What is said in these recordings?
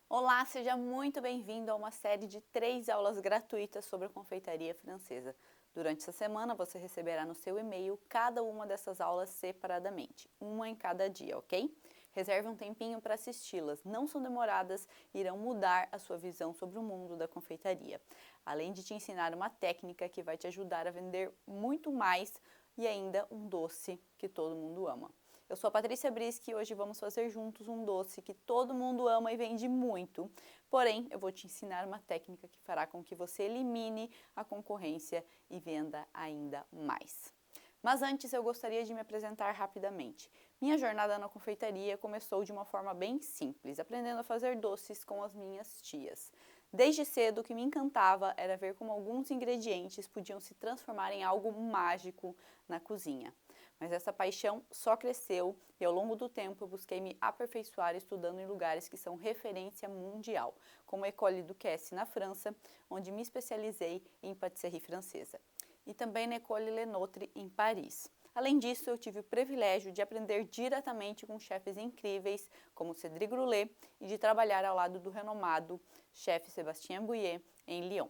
Olá, seja muito bem-vindo a uma série de 3 aulas gratuitas sobre a confeitaria francesa. Durante essa semana você receberá no seu e-mail cada uma dessas aulas separadamente, uma em cada dia, ok? Reserve um tempinho para assisti-las, não são demoradas e irão mudar a sua visão sobre o mundo da confeitaria. Além de te ensinar uma técnica que vai te ajudar a vender muito mais e ainda um doce que todo mundo ama. Eu sou a Patrícia Brischi e hoje vamos fazer juntos um doce que todo mundo ama e vende muito. Porém, eu vou te ensinar uma técnica que fará com que você elimine a concorrência e venda ainda mais. Mas antes eu gostaria de me apresentar rapidamente. Minha jornada na confeitaria começou de uma forma bem simples, aprendendo a fazer doces com as minhas tias. Desde cedo o que me encantava era ver como alguns ingredientes podiam se transformar em algo mágico na cozinha. Mas essa paixão só cresceu e ao longo do tempo eu busquei me aperfeiçoar estudando em lugares que são referência mundial, como a École Duquesse na França, onde me especializei em patisserie francesa, e também na École Le Nôtre em Paris. Além disso, eu tive o privilégio de aprender diretamente com chefes incríveis como Cédric Groullet e de trabalhar ao lado do renomado chefe Sébastien Bouyer em Lyon.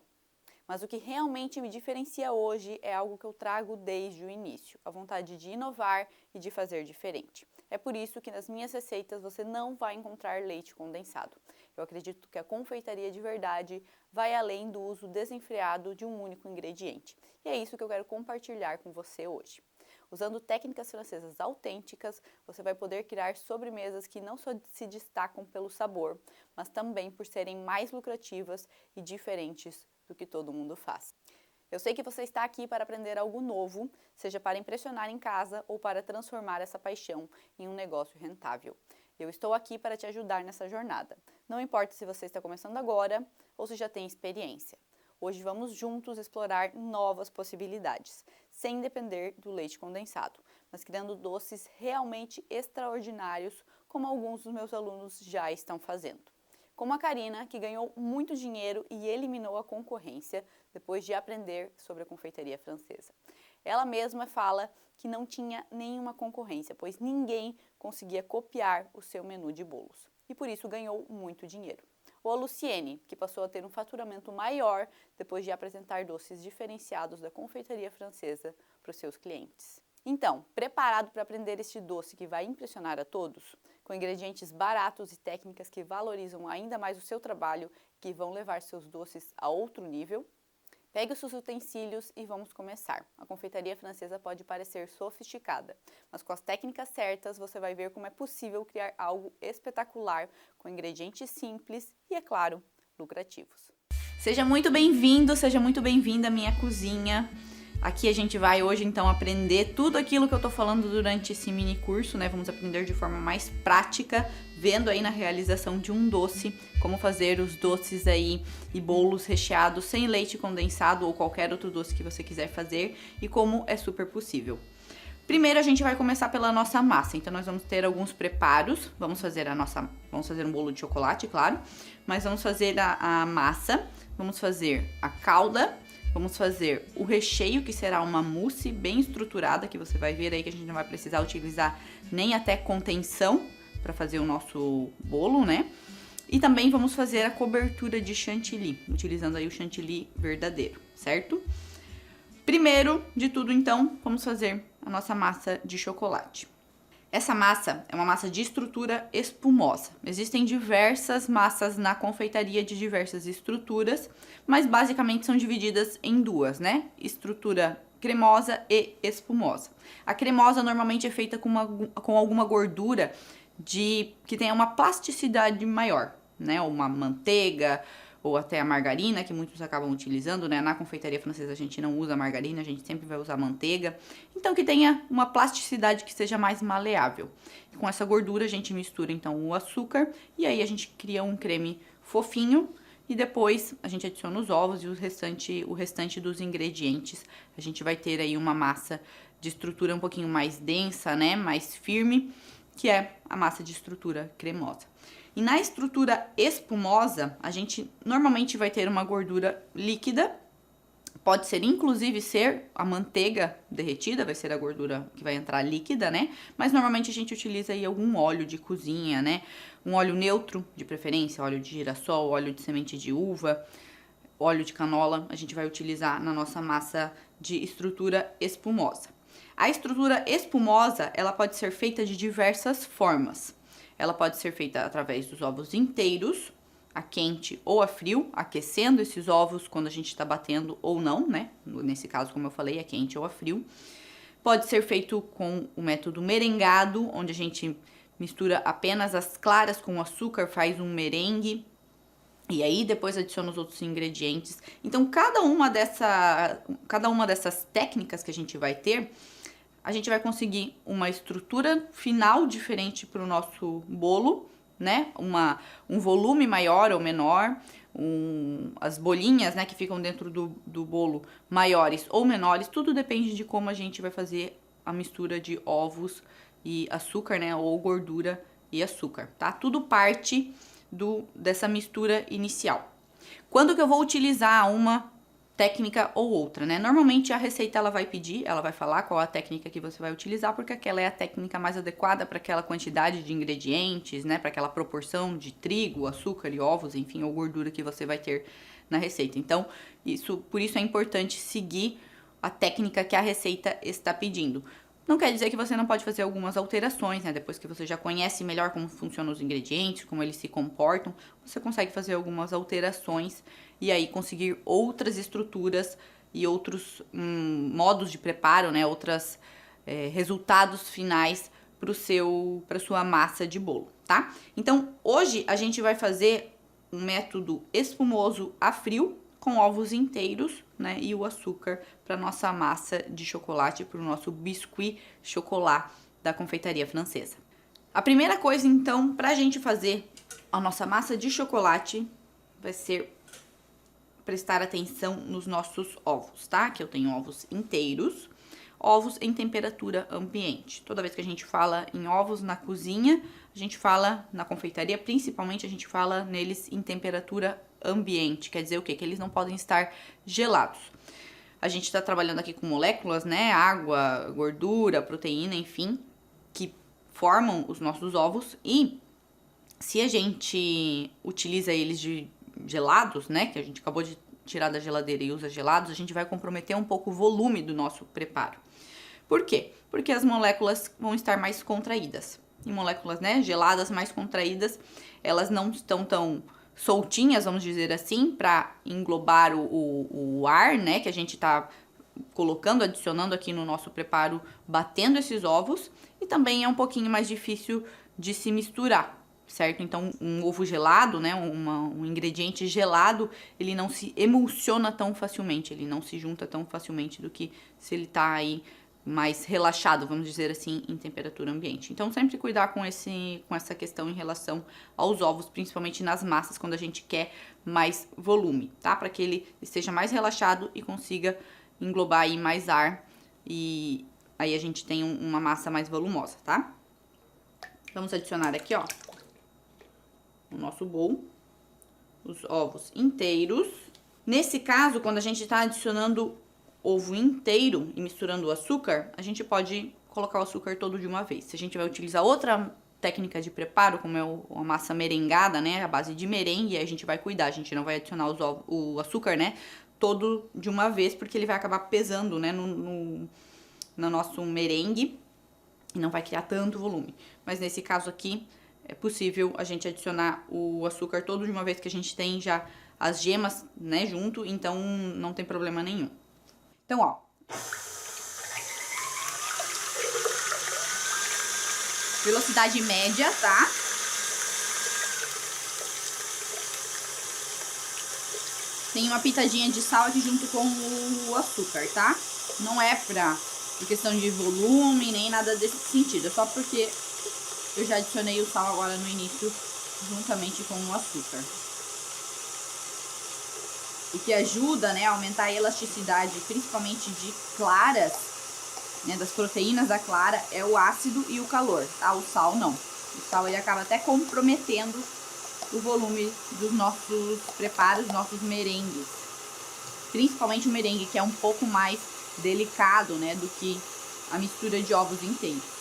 Mas o que realmente me diferencia hoje é algo que eu trago desde o início, a vontade de inovar e de fazer diferente. É por isso que nas minhas receitas você não vai encontrar leite condensado. Eu acredito que a confeitaria de verdade vai além do uso desenfreado de um único ingrediente. E é isso que eu quero compartilhar com você hoje. Usando técnicas francesas autênticas, você vai poder criar sobremesas que não só se destacam pelo sabor, mas também por serem mais lucrativas e diferentes do que todo mundo faz. Eu sei que você está aqui para aprender algo novo, seja para impressionar em casa ou para transformar essa paixão em um negócio rentável. Eu estou aqui para te ajudar nessa jornada. Não importa se você está começando agora ou se já tem experiência. Hoje vamos juntos explorar novas possibilidades, sem depender do leite condensado, mas criando doces realmente extraordinários, como alguns dos meus alunos já estão fazendo. Como a Karina, que ganhou muito dinheiro e eliminou a concorrência depois de aprender sobre a confeitaria francesa. Ela mesma fala que não tinha nenhuma concorrência, pois ninguém conseguia copiar o seu menu de bolos. E por isso ganhou muito dinheiro. Ou a Luciene, que passou a ter um faturamento maior depois de apresentar doces diferenciados da confeitaria francesa para os seus clientes. Então, preparado para aprender este doce que vai impressionar a todos? Com ingredientes baratos e técnicas que valorizam ainda mais o seu trabalho, que vão levar seus doces a outro nível? Pegue os seus utensílios e vamos começar. A confeitaria francesa pode parecer sofisticada, mas com as técnicas certas você vai ver como é possível criar algo espetacular com ingredientes simples e, é claro, lucrativos. Seja muito bem-vindo, seja muito bem-vinda à minha cozinha. Aqui a gente vai hoje então aprender tudo aquilo que eu tô falando durante esse mini curso, né? Vamos aprender de forma mais prática, vendo aí na realização de um doce, como fazer os doces aí e bolos recheados sem leite condensado ou qualquer outro doce que você quiser fazer e como é super possível. Primeiro a gente vai começar pela nossa massa, então nós vamos ter alguns preparos, vamos fazer um bolo de chocolate, claro, mas vamos fazer a massa, vamos fazer a calda, vamos fazer o recheio, que será uma mousse bem estruturada, que você vai ver aí que a gente não vai precisar utilizar nem até contenção para fazer o nosso bolo, né? E também vamos fazer a cobertura de chantilly, utilizando aí o chantilly verdadeiro, certo? Primeiro de tudo, então, vamos fazer a nossa massa de chocolate. Essa massa é uma massa de estrutura espumosa. Existem diversas massas na confeitaria de diversas estruturas, mas basicamente são divididas em duas, né? Estrutura cremosa e espumosa. A cremosa normalmente é feita com alguma gordura que tenha uma plasticidade maior, né? Uma manteiga ou até a margarina, que muitos acabam utilizando, né? Na confeitaria francesa a gente não usa margarina, a gente sempre vai usar manteiga. Então que tenha uma plasticidade que seja mais maleável. E com essa gordura a gente mistura então o açúcar e aí a gente cria um creme fofinho e depois a gente adiciona os ovos e o restante dos ingredientes. A gente vai ter aí uma massa de estrutura um pouquinho mais densa, né? Mais firme, que é a massa de estrutura cremosa. E na estrutura espumosa, a gente normalmente vai ter uma gordura líquida Pode ser, inclusive, ser a manteiga derretida, vai ser a gordura que vai entrar líquida, né? Mas normalmente a gente utiliza aí algum óleo de cozinha, né? Um óleo neutro, de preferência, óleo de girassol, óleo de semente de uva, óleo de canola, a gente vai utilizar na nossa massa de estrutura espumosa. A estrutura espumosa, ela pode ser feita de diversas formas. Ela pode ser feita através dos ovos inteiros, a quente ou a frio, aquecendo esses ovos quando a gente está batendo ou não, né? Nesse caso, como eu falei, a quente ou a frio. Pode ser feito com o método merengado, onde a gente mistura apenas as claras com açúcar, faz um merengue e aí depois adiciona os outros ingredientes. Então, cada uma dessas técnicas que a gente vai ter, a gente vai conseguir uma estrutura final diferente para o nosso bolo, né? Um volume maior ou menor, as bolinhas, né, que ficam dentro do bolo maiores ou menores, tudo depende de como a gente vai fazer a mistura de ovos e açúcar, né, ou gordura e açúcar, tá? Tudo parte dessa mistura inicial. Quando que eu vou utilizar uma técnica ou outra, né? Normalmente a receita ela vai pedir, ela vai falar qual a técnica que você vai utilizar, porque aquela é a técnica mais adequada para aquela quantidade de ingredientes, né? Para aquela proporção de trigo, açúcar e ovos, enfim, ou gordura que você vai ter na receita. Então, por isso é importante seguir a técnica que a receita está pedindo. Não quer dizer que você não pode fazer algumas alterações, né? Depois que você já conhece melhor como funcionam os ingredientes, como eles se comportam, você consegue fazer algumas alterações e aí conseguir outras estruturas e outros modos de preparo, né? Outros resultados finais para sua massa de bolo, tá? Então, hoje a gente vai fazer um método espumoso a frio, com ovos inteiros, né, e o açúcar para nossa massa de chocolate, para o nosso biscuit chocolat da confeitaria francesa. A primeira coisa, então, para a gente fazer a nossa massa de chocolate vai ser prestar atenção nos nossos ovos, tá? Que eu tenho ovos inteiros, ovos em temperatura ambiente. Toda vez que a gente fala em ovos na cozinha, a gente fala na confeitaria, principalmente a gente fala neles em temperatura ambiente, quer dizer o quê? Que eles não podem estar gelados. A gente está trabalhando aqui com moléculas, né? Água, gordura, proteína, enfim, que formam os nossos ovos e se a gente utiliza eles de gelados, né? Que a gente acabou de tirar da geladeira e usa gelados, a gente vai comprometer um pouco o volume do nosso preparo. Por quê? Porque as moléculas vão estar mais contraídas. E moléculas, né, geladas mais contraídas, elas não estão tão soltinhas, vamos dizer assim, para englobar o ar, né, que a gente está colocando, adicionando aqui no nosso preparo, batendo esses ovos, e também é um pouquinho mais difícil de se misturar, certo? Então, um ovo gelado, né, um ingrediente gelado, ele não se emulsiona tão facilmente, ele não se junta tão facilmente do que se ele tá aí mais relaxado, vamos dizer assim, em temperatura ambiente. Então, sempre cuidar com essa questão em relação aos ovos, principalmente nas massas, quando a gente quer mais volume, tá? Para que ele esteja mais relaxado e consiga englobar aí mais ar e aí a gente tem uma massa mais volumosa, tá? Vamos adicionar aqui, ó, no nosso bowl, os ovos inteiros. Nesse caso, quando a gente tá adicionando ovo inteiro e misturando o açúcar, a gente pode colocar o açúcar todo de uma vez. Se a gente vai utilizar outra técnica de preparo, como é a massa merengada, né, a base de merengue, aí a gente vai cuidar, a gente não vai adicionar o açúcar, né, todo de uma vez, porque ele vai acabar pesando, né, no nosso merengue e não vai criar tanto volume. Mas nesse caso aqui, é possível a gente adicionar o açúcar todo de uma vez que a gente tem já as gemas, né, junto, então não tem problema nenhum. Então, ó, velocidade média, tá? Tem uma pitadinha de sal aqui junto com o açúcar, tá? Não é por questão de volume, nem nada desse sentido, é só porque eu já adicionei o sal agora no início, juntamente com o açúcar. O que ajuda, né, a aumentar a elasticidade, principalmente de claras, né, das proteínas da clara, é o ácido e o calor, tá? O sal não. O sal, ele acaba até comprometendo o volume dos nossos preparos, nossos merengues. Principalmente o merengue, que é um pouco mais delicado, né, do que a mistura de ovos inteiros.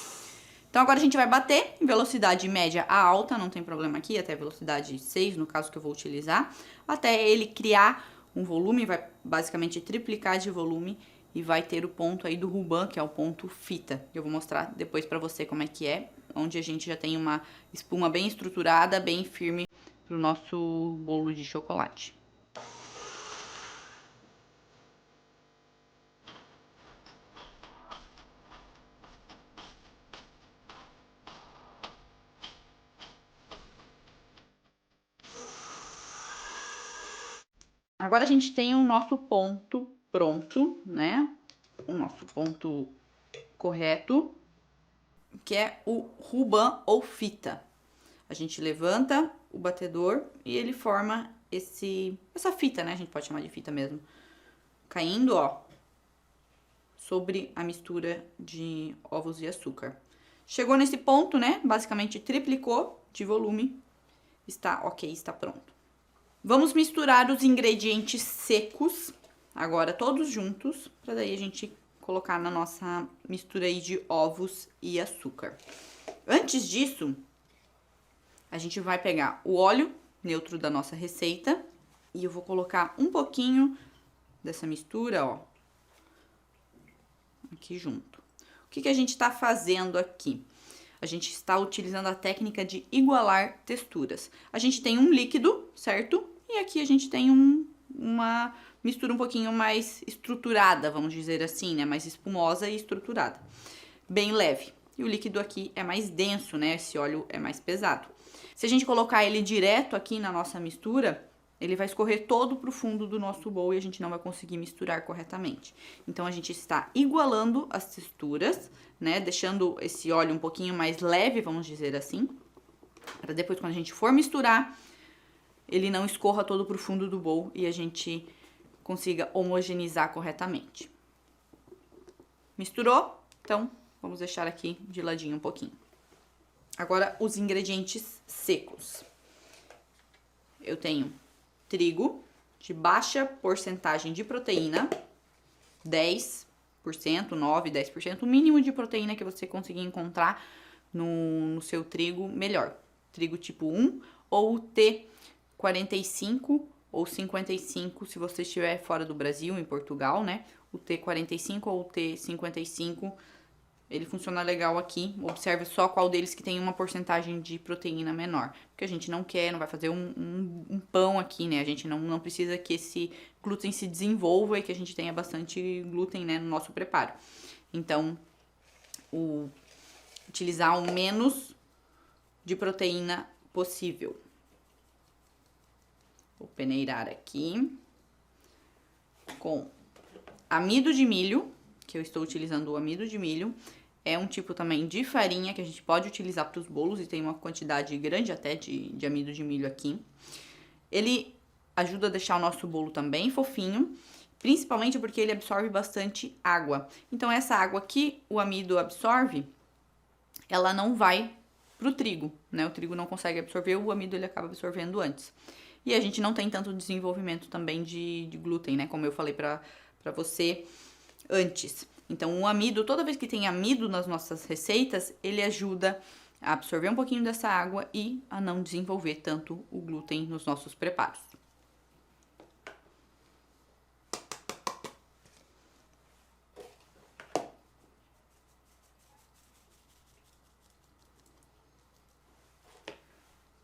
Então agora a gente vai bater em velocidade média a alta, não tem problema aqui, até velocidade 6, no caso que eu vou utilizar, até ele criar um volume, vai basicamente triplicar de volume e vai ter o ponto aí do ruban, que é o ponto fita. Eu vou mostrar depois pra você como é que é, onde a gente já tem uma espuma bem estruturada, bem firme pro nosso bolo de chocolate. Agora a gente tem o nosso ponto pronto, né? O nosso ponto correto, que é o ruban ou fita. A gente levanta o batedor e ele forma essa fita, né? A gente pode chamar de fita mesmo. Caindo, ó, sobre a mistura de ovos e açúcar. Chegou nesse ponto, né? Basicamente triplicou de volume. Está ok, está pronto. Vamos misturar os ingredientes secos, agora todos juntos, para daí a gente colocar na nossa mistura aí de ovos e açúcar. Antes disso, a gente vai pegar o óleo neutro da nossa receita e eu vou colocar um pouquinho dessa mistura, ó, aqui junto. O que que a gente tá fazendo aqui? A gente está utilizando a técnica de igualar texturas. A gente tem um líquido, certo? E aqui a gente tem uma mistura um pouquinho mais estruturada, vamos dizer assim, né? Mais espumosa e estruturada. Bem leve. E o líquido aqui é mais denso, né? Esse óleo é mais pesado. Se a gente colocar ele direto aqui na nossa mistura, ele vai escorrer todo pro fundo do nosso bowl e a gente não vai conseguir misturar corretamente. Então, a gente está igualando as texturas, né? Deixando esse óleo um pouquinho mais leve, vamos dizer assim. Para depois, quando a gente for misturar, ele não escorra todo pro fundo do bowl e a gente consiga homogeneizar corretamente. Misturou? Então, vamos deixar aqui de ladinho um pouquinho. Agora, os ingredientes secos. Eu tenho trigo de baixa porcentagem de proteína, 10%, 9%, 10%, o mínimo de proteína que você conseguir encontrar no seu trigo, melhor. Trigo tipo 1 ou T45 ou 55, se você estiver fora do Brasil, em Portugal, né? O T45 ou o T55, ele funciona legal aqui. Observe só qual deles que tem uma porcentagem de proteína menor. Porque a gente não quer, não vai fazer um pão aqui, né? A gente não precisa que esse glúten se desenvolva e que a gente tenha bastante glúten, né, no nosso preparo. Então, utilizar o menos de proteína possível. Vou peneirar aqui com amido de milho, que eu estou utilizando o amido de milho. É um tipo também de farinha que a gente pode utilizar para os bolos e tem uma quantidade grande até de amido de milho aqui. Ele ajuda a deixar o nosso bolo também fofinho, principalmente porque ele absorve bastante água. Então, essa água que o amido absorve, ela não vai pro trigo, né? O trigo não consegue absorver, o amido ele acaba absorvendo antes. E a gente não tem tanto desenvolvimento também de glúten, né? Como eu falei pra você antes. Então, o amido, toda vez que tem amido nas nossas receitas, ele ajuda a absorver um pouquinho dessa água e a não desenvolver tanto o glúten nos nossos preparos.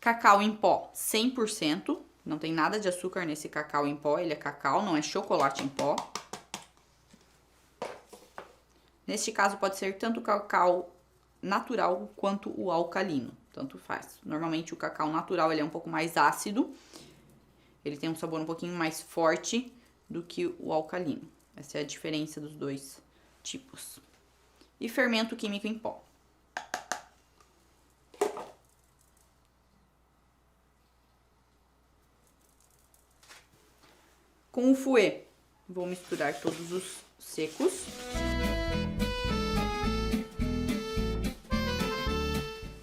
Cacau em pó 100%, não tem nada de açúcar nesse cacau em pó, ele é cacau, não é chocolate em pó. Neste caso, pode ser tanto o cacau natural quanto o alcalino, tanto faz. Normalmente, o cacau natural ele é um pouco mais ácido, ele tem um sabor um pouquinho mais forte do que o alcalino. Essa é a diferença dos dois tipos. E fermento químico em pó. Com o fouet, vou misturar todos os secos.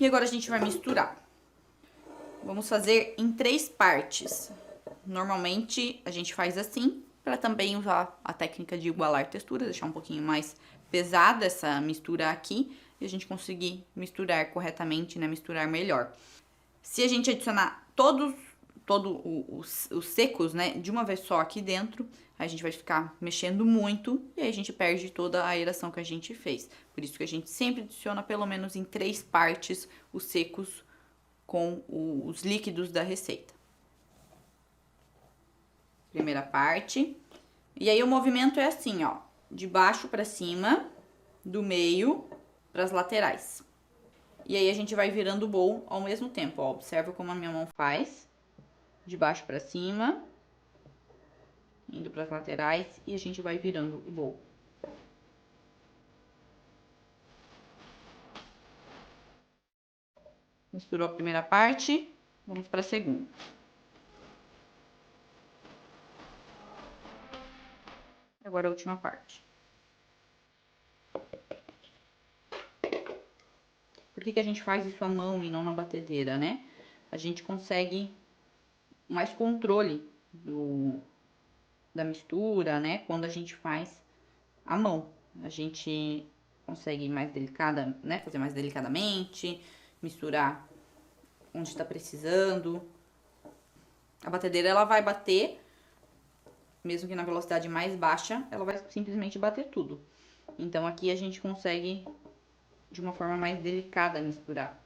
E agora a gente vai misturar. Vamos fazer em 3 partes. Normalmente a gente faz assim, para também usar a técnica de igualar textura, deixar um pouquinho mais pesada essa mistura aqui e a gente conseguir misturar corretamente, né, misturar melhor. Se a gente adicionar todos os secos, né, de uma vez só aqui dentro, a gente vai ficar mexendo muito e aí a gente perde toda a aeração que a gente fez. Por isso que a gente sempre adiciona pelo menos em 3 partes os secos com os líquidos da receita. Primeira parte. E aí o movimento é assim, ó, de baixo para cima, do meio para as laterais. E aí a gente vai virando o bowl ao mesmo tempo, ó. Observa como a minha mão faz. De baixo para cima, indo para as laterais e a gente vai virando o bowl. Misturou a primeira parte, vamos para a segunda. Agora a última parte. Por que a gente faz isso à mão e não na batedeira, né? A gente consegue mais controle da mistura, né? Quando a gente faz à mão. A gente consegue mais delicada, né? Fazer mais delicadamente, misturar onde está precisando. A batedeira, ela vai bater, mesmo que na velocidade mais baixa, ela vai simplesmente bater tudo. Então, aqui a gente consegue, de uma forma mais delicada, misturar.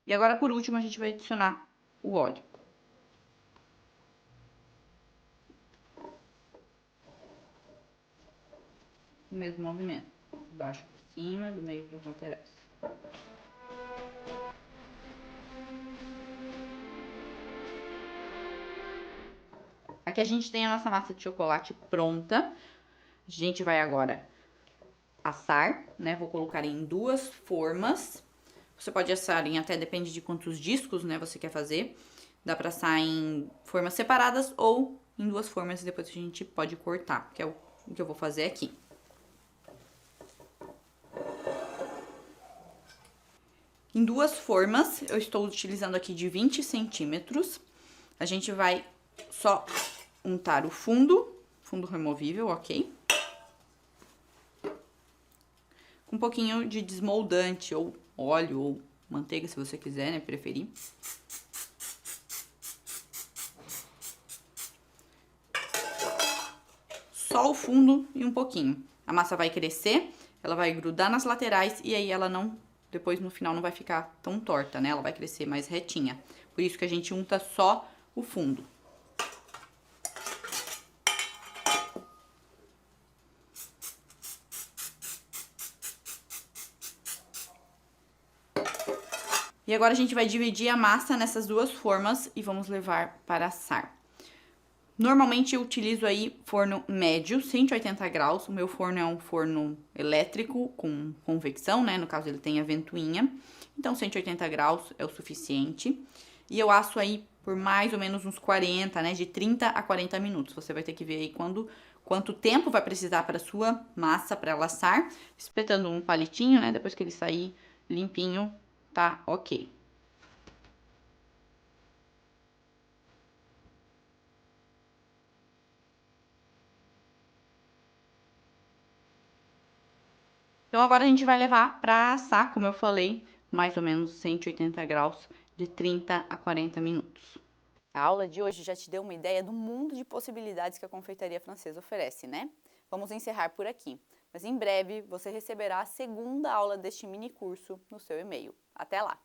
E agora, por último, a gente vai adicionar o óleo. O mesmo movimento. De baixo para cima, do meio para as laterais. Aqui a gente tem a nossa massa de chocolate pronta. A gente vai agora assar, né? Vou colocar em 2 formas. Você pode assar em até, depende de quantos discos, né, você quer fazer. Dá pra assar em formas separadas ou em 2 formas e depois a gente pode cortar, que é o que eu vou fazer aqui. Em 2 formas, eu estou utilizando aqui de 20 centímetros. A gente vai só untar o fundo removível, ok? Com um pouquinho de desmoldante, ou óleo, ou manteiga, se você quiser, né, preferir. Só o fundo e um pouquinho. A massa vai crescer, ela vai grudar nas laterais e aí ela não, depois no final não vai ficar tão torta, né? Ela vai crescer mais retinha. Por isso que a gente unta só o fundo. E agora a gente vai dividir a massa nessas 2 formas e vamos levar para assar. Normalmente eu utilizo aí forno médio, 180 graus. O meu forno é um forno elétrico com convecção, né? No caso ele tem a ventoinha. Então 180 graus é o suficiente. E eu asso aí por mais ou menos uns 40, né? De 30 a 40 minutos. Você vai ter que ver aí quanto tempo vai precisar para sua massa para ela assar. Espetando um palitinho, né? Depois que ele sair limpinho, tá ok. Então, agora a gente vai levar para assar, como eu falei, mais ou menos 180 graus, de 30 a 40 minutos. A aula de hoje já te deu uma ideia do mundo de possibilidades que a confeitaria francesa oferece, né? Vamos encerrar por aqui, mas em breve você receberá a segunda aula deste mini curso no seu e-mail. Até lá!